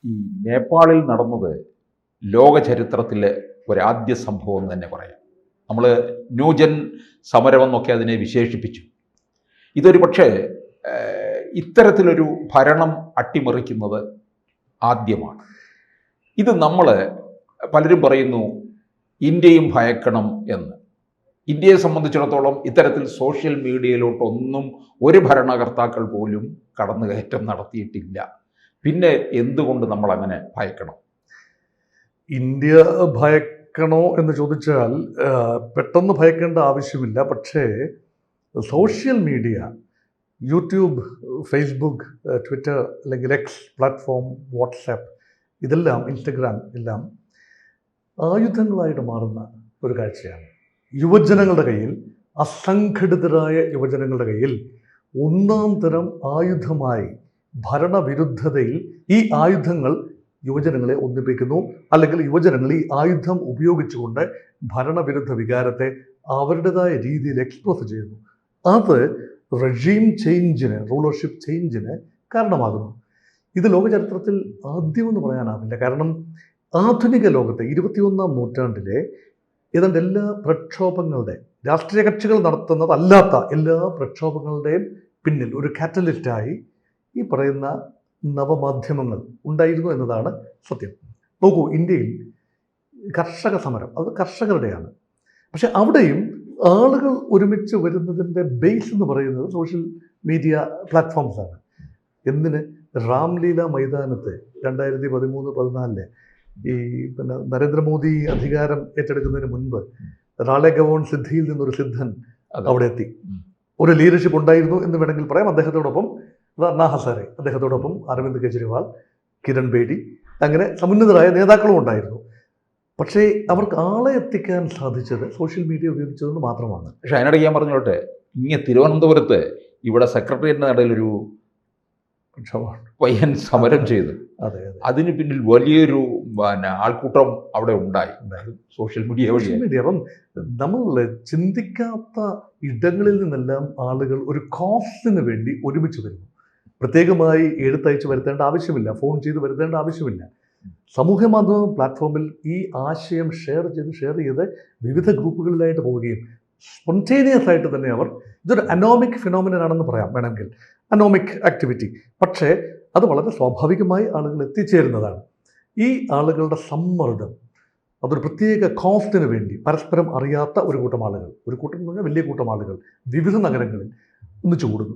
ഈ നേപ്പാളിൽ നടന്നത് ലോക ചരിത്രത്തിലെ ഒരാദ്യ സംഭവം എന്ന് തന്നെ പറയാം. നമ്മൾ ന്യൂജൻ സമരമെന്നൊക്കെ അതിനെ വിശേഷിപ്പിച്ചു. ഇതൊരു പക്ഷേ ഇത്തരത്തിലൊരു ഭരണം അട്ടിമറിക്കുന്നത് ആദ്യമാണ്. ഇത് നമ്മൾ പലരും പറയുന്നു ഇന്ത്യയും ഭയക്കണം എന്ന്. ഇന്ത്യയെ സംബന്ധിച്ചിടത്തോളം ഇത്തരത്തിൽ സോഷ്യൽ മീഡിയയിലോട്ടൊന്നും ഒരു ഭരണകർത്താക്കൾ പോലും കടന്നുകയറ്റം നടത്തിയിട്ടില്ല. പിന്നെ എന്തുകൊണ്ട് നമ്മൾ അങ്ങനെ ഭയക്കണം? ഇന്ത്യ ഭയക്കണോ എന്ന് ചോദിച്ചാൽ പെട്ടെന്ന് ഭയക്കേണ്ട ആവശ്യമില്ല. പക്ഷേ social media, YouTube, Facebook, Twitter അല്ലെങ്കിൽ എക്സ് പ്ലാറ്റ്ഫോം, വാട്സാപ്പ്, ഇതെല്ലാം, ഇൻസ്റ്റഗ്രാം എല്ലാം ആയുധങ്ങളായിട്ട് മാറുന്ന ഒരു കാഴ്ചയാണ്. യുവജനങ്ങളുടെ കയ്യിൽ, അസംഘടിതരായ യുവജനങ്ങളുടെ കയ്യിൽ ഒന്നാം തരം ആയുധമായി ഭരണവിരുദ്ധതയിൽ ഈ ആയുധങ്ങൾ യുവജനങ്ങളെ ഒന്നിപ്പിക്കുന്നു. അല്ലെങ്കിൽ യുവജനങ്ങൾ ഈ ആയുധം ഉപയോഗിച്ചുകൊണ്ട് ഭരണവിരുദ്ധ വികാരത്തെ അവരുടേതായ രീതിയിൽ എക്സ്പ്രസ് ചെയ്യുന്നു. അത് റെജീം ചേഞ്ചിന്, റൂളർഷിപ്പ് ചേഞ്ചിന് കാരണമാകുന്നു. ഇത് ലോക ചരിത്രത്തിൽ ആദ്യമെന്ന് പറയാനാവില്ല. കാരണം ആധുനിക ലോകത്തെ 21-ാം നൂറ്റാണ്ടിലെ ഏതാണ്ട് എല്ലാ പ്രക്ഷോഭങ്ങളുടെ, രാഷ്ട്രീയ കക്ഷികൾ നടത്തുന്നതല്ലാത്ത എല്ലാ പ്രക്ഷോഭങ്ങളുടെയും പിന്നിൽ ഒരു കാറ്റലിസ്റ്റായി ഈ പറയുന്ന നവമാധ്യമങ്ങൾ ഉണ്ടായിരുന്നു എന്നതാണ് സത്യം. നോക്കൂ, ഇന്ത്യയിൽ കർഷക സമരം, അത് കർഷകരുടെയാണ്. പക്ഷെ അവിടെയും ആളുകൾ ഒരുമിച്ച് വരുന്നതിൻ്റെ ബേസ് എന്ന് പറയുന്നത് സോഷ്യൽ മീഡിയ പ്ലാറ്റ്ഫോംസാണ്. എന്തിന്? രാംലീല മൈതാനത്ത് 2013-14 ഈ നരേന്ദ്രമോദി അധികാരം ഏറ്റെടുക്കുന്നതിന് മുൻപ് റാളെ ഗവോൺ സിദ്ധിയിൽ നിന്നൊരു സിദ്ധൻ അവിടെ എത്തി. ഒരു ലീഡർഷിപ്പ് ഉണ്ടായിരുന്നു എന്ന് വേണമെങ്കിൽ പറയാം. അദ്ദേഹത്തോടൊപ്പം അണ്ണാ ഹസാരെ, അദ്ദേഹത്തോടൊപ്പം അരവിന്ദ് കെജ്രിവാൾ, കിരൺ ബേഡി, അങ്ങനെ സമുന്നതരായ നേതാക്കളും ഉണ്ടായിരുന്നു. പക്ഷേ അവർക്ക് ആളെ എത്തിക്കാൻ സാധിച്ചത് സോഷ്യൽ മീഡിയ ഉപയോഗിച്ചതുകൊണ്ട് മാത്രമാണ്. പക്ഷെ അതിനിടയ്ക്ക് ഞാൻ പറഞ്ഞോട്ടെ, തിരുവനന്തപുരത്ത് ഇവിടെ സെക്രട്ടേറിയറ്റിന് നടയിലൊരു പയ്യൻ സമരം ചെയ്തു. അതെ, അതിന് പിന്നിൽ വലിയൊരു ആൾക്കൂട്ടം അവിടെ ഉണ്ടായി, സോഷ്യൽ മീഡിയ വഴി. അപ്പം നമ്മൾ ചിന്തിക്കാത്ത ഇടങ്ങളിൽ നിന്നെല്ലാം ആളുകൾ ഒരു കോസിന് വേണ്ടി ഒരുമിച്ച് വരുന്നു. പ്രത്യേകമായി എഴുത്തയച്ച് വരുത്തേണ്ട ആവശ്യമില്ല, ഫോൺ ചെയ്ത് വരുത്തേണ്ട ആവശ്യമില്ല. സമൂഹ മാധ്യമ പ്ലാറ്റ്ഫോമിൽ ഈ ആശയം ഷെയർ ചെയ്ത് വിവിധ ഗ്രൂപ്പുകളിലായിട്ട് പോവുകയും സ്പോണ്ടേനിയസ് ആയിട്ട് തന്നെ അവർ, ഇതൊരു അനോമിക് ഫിനോമിനൻ ആണെന്ന് പറയാം വേണമെങ്കിൽ, അനോമിക് ആക്ടിവിറ്റി. പക്ഷേ അത് വളരെ സ്വാഭാവികമായി ആളുകൾ എത്തിച്ചേരുന്നതാണ്. ഈ ആളുകളുടെ സമ്മർദ്ദം, അതൊരു പ്രത്യേക കോസ്റ്റിന് വേണ്ടി പരസ്പരം അറിയാത്ത ഒരു കൂട്ടം ആളുകൾ, ഒരു കൂട്ടം എന്ന് പറഞ്ഞാൽ വലിയ കൂട്ടം ആളുകൾ വിവിധ നഗരങ്ങളിൽ ഒന്നിച്ചു കൂടുന്നു.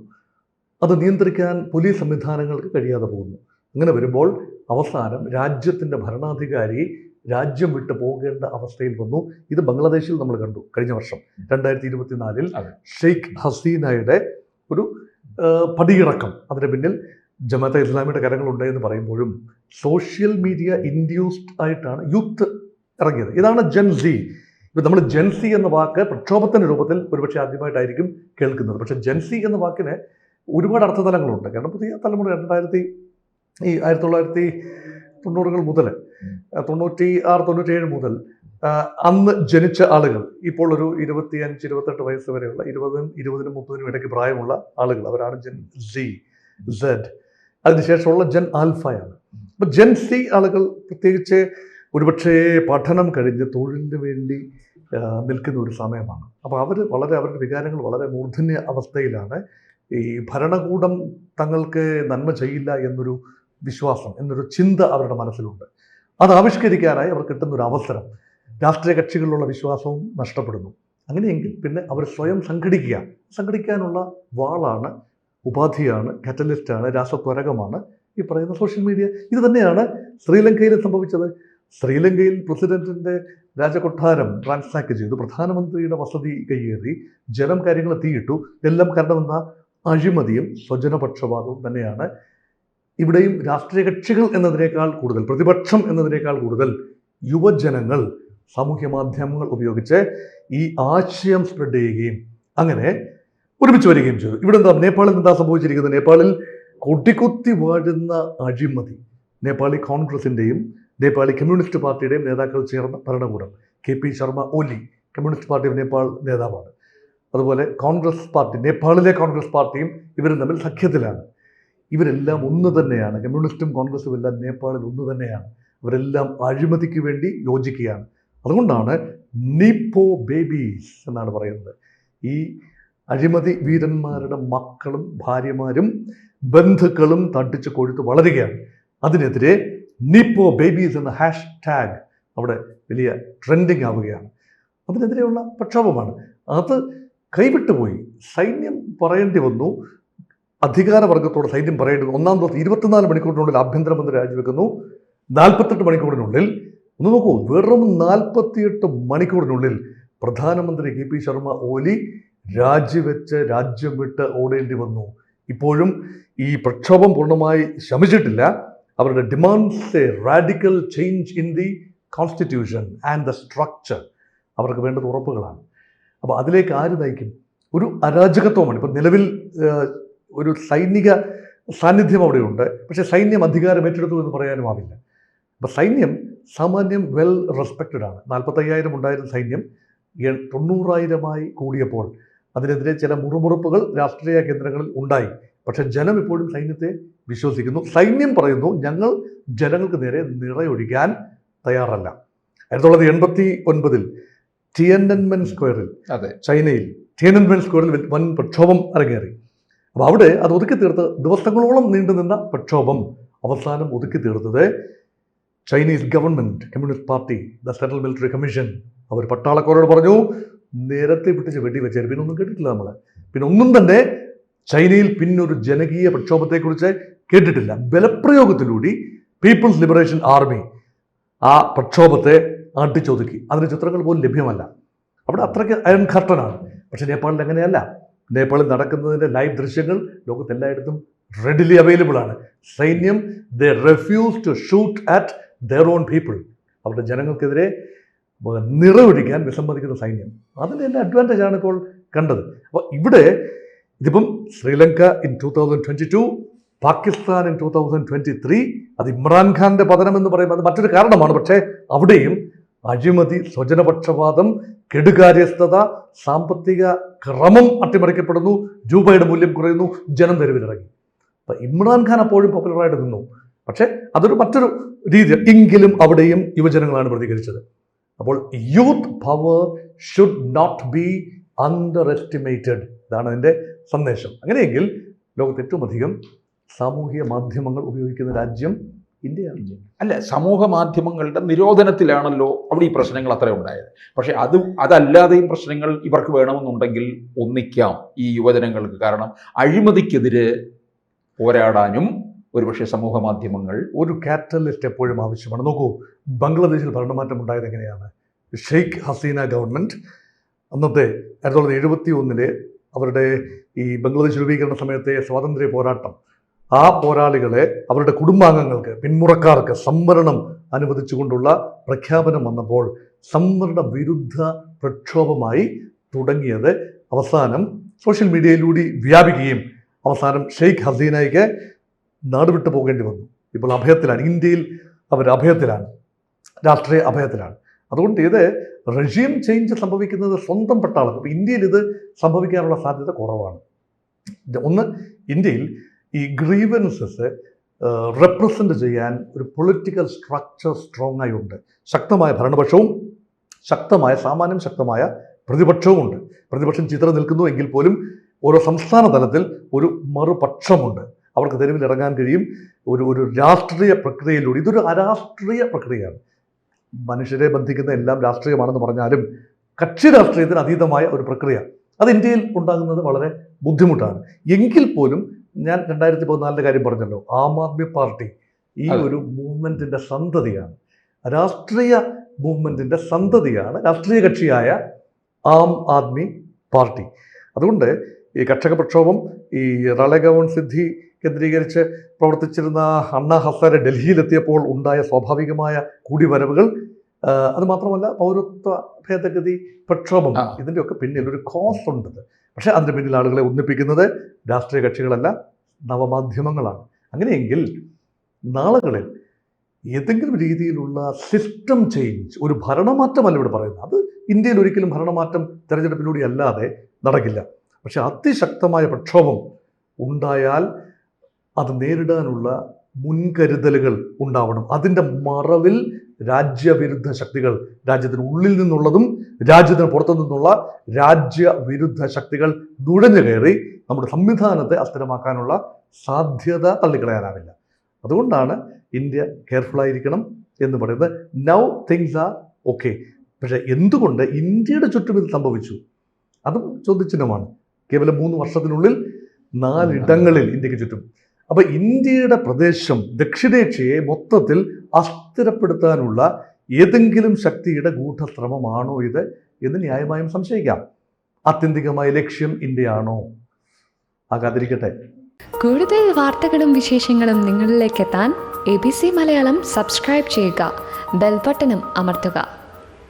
അത് നിയന്ത്രിക്കാൻ പോലീസ് സംവിധാനങ്ങൾക്ക് കഴിയാതെ പോകുന്നു. അങ്ങനെ വരുമ്പോൾ അവസാനം രാജ്യത്തിൻ്റെ ഭരണാധികാരി രാജ്യം വിട്ടു പോകേണ്ട അവസ്ഥയിൽ വന്നു. ഇത് ബംഗ്ലാദേശിൽ നമ്മൾ കണ്ടു കഴിഞ്ഞ വർഷം 2024 ഷെയ്ഖ് ഹസീനയുടെ ഒരു പടിയിറക്കം. അതിന് പിന്നിൽ ജമാഅത്തെ ഇസ്ലാമിയുടെ കരങ്ങളുണ്ടെന്ന് പറയുമ്പോഴും സോഷ്യൽ മീഡിയ ഇൻഡ്യൂസ്ഡ് ആയിട്ടാണ് യൂത്ത് ഇറങ്ങിയത്. ഇതാണ് ജെൻസി. ഇപ്പം നമ്മൾ ജെൻസി എന്ന വാക്ക് പ്രക്ഷോഭത്തിൻ്റെ രൂപത്തിൽ ഒരുപക്ഷെ ആദ്യമായിട്ടായിരിക്കും കേൾക്കുന്നത്. പക്ഷേ ജെൻസി എന്ന വാക്കിന് ഒരുപാട് അർത്ഥതലങ്ങളുണ്ട്. കാരണം പുതിയ തലമുറ 1990 മുതൽ 96-97 മുതൽ അന്ന് ജനിച്ച ആളുകൾ, ഇപ്പോൾ ഒരു 25-28 വയസ്സ് വരെയുള്ള 20-30 ഇടയ്ക്ക് പ്രായമുള്ള ആളുകൾ, അവരാണ് ജെൻ സി, സെഡ്. അതിനുശേഷമുള്ള ജെൻ ആൽഫയാണ്. അപ്പം ജെൻ സി ആളുകൾ പ്രത്യേകിച്ച് ഒരുപക്ഷെ പഠനം കഴിഞ്ഞ് തൊഴിലിന് വേണ്ടി നിൽക്കുന്ന ഒരു സമയമാണ്. അപ്പോൾ അവരുടെ വികാരങ്ങൾ വളരെ മൂർധന്യ അവസ്ഥയിലാണ്. ഈ ഭരണകൂടം തങ്ങൾക്ക് നന്മ ചെയ്യില്ല എന്നൊരു വിശ്വാസം, എന്നൊരു ചിന്ത അവരുടെ മനസ്സിലുണ്ട്. അത് ആവിഷ്കരിക്കാനായി അവർ കിട്ടുന്നൊരു അവസരം. രാഷ്ട്രീയ കക്ഷികളിലുള്ള വിശ്വാസവും നഷ്ടപ്പെടുന്നു. അങ്ങനെയെങ്കിൽ പിന്നെ അവർ സ്വയം സംഘടിക്കാനുള്ള വാളാണ്, ഉപാധിയാണ്, കാറ്റലിസ്റ്റാണ്, രാസത്വരകമാണ് ഈ പറയുന്ന സോഷ്യൽ മീഡിയ. ഇത് തന്നെയാണ് ശ്രീലങ്കയിൽ സംഭവിച്ചത്. ശ്രീലങ്കയിൽ പ്രസിഡന്റിൻ്റെ രാജകൊട്ടാരം ട്രാൻസാക്ട് ചെയ്തു, പ്രധാനമന്ത്രിയുടെ വസതി കയ്യേറി, ജനം കാര്യങ്ങൾ തീയിട്ടു. എല്ലാം കാരണമെന്ന അഴിമതിയും സ്വജനപക്ഷപാതവും തന്നെയാണ്. ഇവിടെയും രാഷ്ട്രീയ കക്ഷികൾ എന്നതിനേക്കാൾ കൂടുതൽ, പ്രതിപക്ഷം എന്നതിനേക്കാൾ കൂടുതൽ യുവജനങ്ങൾ സാമൂഹ്യ മാധ്യമങ്ങൾ ഉപയോഗിച്ച് ഈ ആശയം സ്പ്രെഡ് ചെയ്യുകയും അങ്ങനെ ഒരുമിച്ച് വരികയും ചെയ്തു. ഇവിടെ നേപ്പാളിൽ എന്താ സംഭവിച്ചിരിക്കുന്നത്? നേപ്പാളിൽ കൊടികുത്തി വാഴുന്ന അഴിമതി. നേപ്പാളി കോൺഗ്രസിൻ്റെയും നേപ്പാളി കമ്മ്യൂണിസ്റ്റ് പാർട്ടിയുടെയും നേതാക്കൾ ചേർന്ന ഭരണകൂടം. KP Sharma Ollie communist party of Nepal നേതാവാണ്. അതുപോലെ കോൺഗ്രസ് പാർട്ടി, നേപ്പാളിലെ കോൺഗ്രസ് പാർട്ടിയും ഇവരും തമ്മിൽ സഖ്യത്തിലാണ്. ഇവരെല്ലാം ഒന്ന് തന്നെയാണ്. കമ്മ്യൂണിസ്റ്റും കോൺഗ്രസും എല്ലാം നേപ്പാളിൽ ഒന്ന് തന്നെയാണ്. അവരെല്ലാം അഴിമതിക്ക് വേണ്ടി യോജിക്കുകയാണ്. അതുകൊണ്ടാണ് നീപ്പോ ബേബീസ് എന്നാണ് പറയുന്നത്. ഈ അഴിമതി വീരന്മാരുടെ മക്കളും ഭാര്യമാരും ബന്ധുക്കളും തട്ടിച്ച് കൊഴുത്ത് വളരുകയാണ്. അതിനെതിരെ നീപ്പോ ബേബീസ് എന്ന #, അവിടെ വലിയ ട്രെൻഡിങ് ആവുകയാണ്. അതിനെതിരെയുള്ള പ്രക്ഷോഭമാണ്. അത് കൈവിട്ടുപോയി. സൈന്യം പറയേണ്ടി വന്നു, അധികാരവർഗത്തോട് സൈന്യം പറയേണ്ടി വന്നു. ഒന്നാം ദിവസം 24 മണിക്കൂറിനുള്ളിൽ ആഭ്യന്തരമന്ത്രി രാജിവെക്കുന്നു. 48 മണിക്കൂറിനുള്ളിൽ, ഒന്ന് നോക്കൂ, വെറും 48 മണിക്കൂറിനുള്ളിൽ പ്രധാനമന്ത്രി KP ശർമ്മ ഓലി രാജിവെച്ച് രാജ്യം വിട്ട് ഓടേണ്ടി വന്നു. ഇപ്പോഴും ഈ പ്രക്ഷോഭം പൂർണ്ണമായി ശമിച്ചിട്ടില്ല. അവരുടെ demands A radical change in the constitution and the structure. അവർക്ക് വേണ്ടത് ഉറപ്പുകളാണ്. അപ്പോൾ അതിലേക്ക് ആര് നയിക്കും? ഒരു അരാജകത്വമാണ്. ഇപ്പം നിലവിൽ ഒരു സൈനിക സാന്നിധ്യം അവിടെയുണ്ട്. പക്ഷേ സൈന്യം അധികാരം ഏറ്റെടുത്തു എന്ന് പറയാനും ആവില്ല. അപ്പം സൈന്യം സാമാന്യം വെൽ റെസ്പെക്റ്റഡ് ആണ്. 45,000 ഉണ്ടായിരുന്ന സൈന്യം 90,000 കൂടിയപ്പോൾ അതിനെതിരെ ചില മുറുമുറുപ്പുകൾ രാഷ്ട്രീയ കേന്ദ്രങ്ങളിൽ ഉണ്ടായി. പക്ഷെ ജനം ഇപ്പോഴും സൈന്യത്തെ വിശ്വസിക്കുന്നു. സൈന്യം പറയുന്നു, ഞങ്ങൾ ജനങ്ങൾക്ക് നേരെ നിറയൊഴിക്കാൻ തയ്യാറല്ല. 1989 ടിയനൻമെൻ സ്ക്വയറിൽ, ചൈനയിൽ ടിയനൻമെൻ സ്ക്വയറിൽ വൻ പ്രക്ഷോഭം അരങ്ങേറി. അപ്പോൾ അവിടെ അത് ഒതുക്കി തീർത്ത് ദിവസങ്ങളോളം നീണ്ടുനിന്ന പ്രക്ഷോഭം അവസാനം ഒതുക്കി തീർത്തത് Chinese government, communist party, the central military commission. അവർ പട്ടാളക്കാരോട് പറഞ്ഞു, നേരത്തെ പിടിച്ച് വെടിവെച്ചാൽ പിന്നെ ഒന്നും കേട്ടിട്ടില്ല നമ്മൾ. പിന്നെ ഒന്നും തന്നെ ചൈനയിൽ പിന്നൊരു ജനകീയ പ്രക്ഷോഭത്തെക്കുറിച്ച് കേട്ടിട്ടില്ല. ബലപ്രയോഗത്തിലൂടെ പീപ്പിൾസ് ലിബറേഷൻ ആർമി ആ പ്രക്ഷോഭത്തെ അടിച്ചൊതുക്കി. അതിന് ചിത്രങ്ങൾ പോലും ലഭ്യമല്ല. അവിടെ അത്രയ്ക്ക് അയൺ കർട്ടനാണ്. പക്ഷേ നേപ്പാളിൽ അങ്ങനെയല്ല. നേപ്പാളിൽ നടക്കുന്നതിൻ്റെ ലൈവ് ദൃശ്യങ്ങൾ ലോകത്തെല്ലായിടത്തും റെഡിലി അവൈലബിൾ ആണ്. സൈന്യം they refuse to shoot at their own people. അവരുടെ ജനങ്ങൾക്കെതിരെ നിറയൊഴിക്കാൻ വിസമ്മതിക്കുന്ന സൈന്യം. അതിൻ്റെ എല്ലാ അഡ്വാൻറ്റേജ് ആണ് ഇപ്പോൾ കണ്ടത്. അപ്പോൾ ഇവിടെ ഇതിപ്പം ശ്രീലങ്ക ഇൻ 2022, പാകിസ്ഥാൻ ഇൻ 2023, അത് ഇമ്രാൻഖാൻ്റെ പതനം എന്ന് പറയുമ്പോൾ അത് മറ്റൊരു കാരണമാണ്. പക്ഷേ അവിടെയും അഴിമതി, സ്വജനപക്ഷപാതം, കെടുകാര്യസ്ഥത, സാമ്പത്തിക ക്രമം അട്ടിമറിക്കപ്പെടുന്നു, രൂപയുടെ മൂല്യം കുറയുന്നു, ജനം തെരുവിലിറങ്ങി. അപ്പം ഇമ്രാൻഖാൻ അപ്പോഴും പോപ്പുലറായിട്ട് നിന്നു. പക്ഷേ അതൊരു മറ്റൊരു രീതി. എങ്കിലും അവിടെയും യുവജനങ്ങളാണ് പ്രതികരിച്ചത്. അപ്പോൾ youth power should not be underestimated. ഇതാണ് അതിൻ്റെ സന്ദേശം. അങ്ങനെയെങ്കിൽ ലോകത്ത് ഏറ്റവും അധികം സാമൂഹിക മാധ്യമങ്ങൾ ഉപയോഗിക്കുന്ന രാജ്യം ഇന്ത്യയാണ്. അല്ല, സമൂഹ മാധ്യമങ്ങളുടെ നിരോധനത്തിലാണല്ലോ അവിടെ ഈ പ്രശ്നങ്ങൾ അത്ര ഉണ്ടായത്. പക്ഷേ അതല്ലാതെയും പ്രശ്നങ്ങൾ ഇവർക്ക് വേണമെന്നുണ്ടെങ്കിൽ ഒന്നിക്കാം ഈ യുവജനങ്ങൾക്ക്. കാരണം അഴിമതിക്കെതിരെ പോരാടാനും ഒരുപക്ഷെ സമൂഹ മാധ്യമങ്ങൾ ഒരു കാറ്റലിസ്റ്റ് എപ്പോഴും ആവശ്യമാണ്. നോക്കൂ, ബംഗ്ലാദേശിൽ ഭരണമാറ്റം ഉണ്ടായത് എങ്ങനെയാണ്? ഷെയ്ഖ് ഹസീന ഗവൺമെൻറ് അന്നത്തെ 1971 അവരുടെ ഈ ബംഗ്ലാദേശ് രൂപീകരണ സമയത്തെ സ്വാതന്ത്ര്യ പോരാട്ടം, ആ പോരാളികളെ അവരുടെ കുടുംബാംഗങ്ങൾക്ക്, പിന്മുറക്കാർക്ക് സംവരണം അനുവദിച്ചുകൊണ്ടുള്ള പ്രഖ്യാപനം വന്നപ്പോൾ സംവരണ വിരുദ്ധ പ്രക്ഷോഭമായി തുടങ്ങിയത് അവസാനം സോഷ്യൽ മീഡിയയിലൂടെ വ്യാപിക്കുകയും അവസാനം ഷെയ്ഖ് ഹസീനയ്ക്ക് നാട് വിട്ടു പോകേണ്ടി വന്നു. ഇപ്പോൾ അഭയത്തിലാണ്. ഇന്ത്യയിൽ അവർ അഭയത്തിലാണ്, രാഷ്ട്രീയ അഭയത്തിലാണ്. അതുകൊണ്ട് ഇത് റെജീം ചേഞ്ച് സംഭവിക്കുന്നത് സ്വന്തം പട്ടാളം. അപ്പോൾ ഇന്ത്യയിൽ ഇത് സംഭവിക്കാനുള്ള സാധ്യത കുറവാണ്. ഒന്ന്, ഇന്ത്യയിൽ ഈ ഗ്രീവൻസസ് റെപ്രസെൻ്റ് ചെയ്യാൻ ഒരു പൊളിറ്റിക്കൽ സ്ട്രക്ചർ സ്ട്രോങ് ആയി ഉണ്ട്. ശക്തമായ ഭരണപക്ഷവും സാമാന്യം ശക്തമായ പ്രതിപക്ഷവും ഉണ്ട്. പ്രതിപക്ഷം ചിത്രം നിൽക്കുന്നു എങ്കിൽ പോലും ഓരോ സംസ്ഥാന തലത്തിൽ ഒരു മറുപക്ഷമുണ്ട്. അവർക്ക് തെരുവിൽ ഇറങ്ങാൻ കഴിയും. ഒരു രാഷ്ട്രീയ പ്രക്രിയയിലൂടെ. ഇതൊരു അരാഷ്ട്രീയ പ്രക്രിയയാണ്. മനുഷ്യരെ ബന്ധിക്കുന്ന എല്ലാം രാഷ്ട്രീയമാണെന്ന് പറഞ്ഞാലും കക്ഷി രാഷ്ട്രീയത്തിന് അതീതമായ ഒരു പ്രക്രിയ അത് ഇന്ത്യയിൽ ഉണ്ടാകുന്നത് വളരെ ബുദ്ധിമുട്ടാണ്. എങ്കിൽ പോലും ഞാൻ 2014 കാര്യം പറഞ്ഞല്ലോ, ആം ആദ്മി പാർട്ടി ഈ ഒരു മൂവ്മെൻറ്റിൻ്റെ സന്തതിയാണ്. രാഷ്ട്രീയ മൂവ്മെൻറ്റിൻ്റെ സന്തതിയാണ് രാഷ്ട്രീയ കക്ഷിയായ ആം ആദ്മി പാർട്ടി. അതുകൊണ്ട് ഈ കർഷക പ്രക്ഷോഭം, ഈ റളഗവൺ സിദ്ധി കേന്ദ്രീകരിച്ച് പ്രവർത്തിച്ചിരുന്ന അണ്ണാ ഹസാരെ ഡൽഹിയിലെത്തിയപ്പോൾ ഉണ്ടായ സ്വാഭാവികമായ കൂടിവരവുകൾ, അതുമാത്രമല്ല പൗരത്വ ഭേദഗതി പ്രക്ഷോഭം, ഇതിൻ്റെയൊക്കെ പിന്നിൽ ഒരു കോസ് ഉണ്ട്. പക്ഷേ അതിൻ്റെ പിന്നിൽ ആളുകളെ ഒന്നിപ്പിക്കുന്നത് രാഷ്ട്രീയ കക്ഷികളല്ല, നവമാധ്യമങ്ങളാണ്. അങ്ങനെയെങ്കിൽ നാളുകളിൽ ഏതെങ്കിലും രീതിയിലുള്ള സിസ്റ്റം ചേഞ്ച്, ഒരു ഭരണമാറ്റമല്ല ഇവിടെ പറയുന്നത്. അത് ഇന്ത്യയിൽ ഒരിക്കലും ഭരണമാറ്റം തെരഞ്ഞെടുപ്പിലൂടെ അല്ലാതെ നടക്കില്ല. പക്ഷെ അതിശക്തമായ പ്രക്ഷോഭം ഉണ്ടായാൽ അത് നേരിടാനുള്ള മുൻകരുതലുകൾ ഉണ്ടാവണം. അതിൻ്റെ മറവിൽ രാജ്യവിരുദ്ധ ശക്തികൾ, രാജ്യത്തിനുള്ളിൽ നിന്നുള്ളതും രാജ്യത്തിന് പുറത്തു നിന്നുള്ള രാജ്യവിരുദ്ധ ശക്തികൾ നുഴഞ്ഞു കയറി നമ്മുടെ സംവിധാനത്തെ അസ്ഥിരമാക്കാനുള്ള സാധ്യത തള്ളിക്കളയാനാവില്ല. അതുകൊണ്ടാണ് ഇന്ത്യ കെയർഫുള്ളായിരിക്കണം എന്ന് പറയുന്നത്. Now things are okay. പക്ഷേ എന്തുകൊണ്ട് ഇന്ത്യയുടെ ചുറ്റും ഇത് സംഭവിച്ചു, അതും ചോദ്യചിഹ്നമാണ്. കേവലം 3 വർഷത്തിനുള്ളിൽ 4 ഇടങ്ങളിൽ ഇന്ത്യക്ക് ചുറ്റും. അപ്പോൾ ഇന്ത്യയുടെ പ്രദേശം, ദക്ഷിണേഷ്യയെ മൊത്തത്തിൽ അസ്ഥിരപ്പെടുത്താനുള്ള ഏതെങ്കിലും ശക്തിയുടെ ഗൂഢശ്രമമാണോ ഇത് എന്ന് ന്യായമായും സംശയിക്കാം. ആത്യന്തികമായ ലക്ഷ്യം ഇന്ത്യയാണോ? ആകാതിരിക്കട്ടെ. കൂടുതൽ വാർത്തകളും വിശേഷങ്ങളും നിങ്ങളിലേക്ക് എത്താൻ ABC മലയാളം സബ്സ്ക്രൈബ് ചെയ്യുക, ബെൽ ബട്ടണും അമർത്തുക.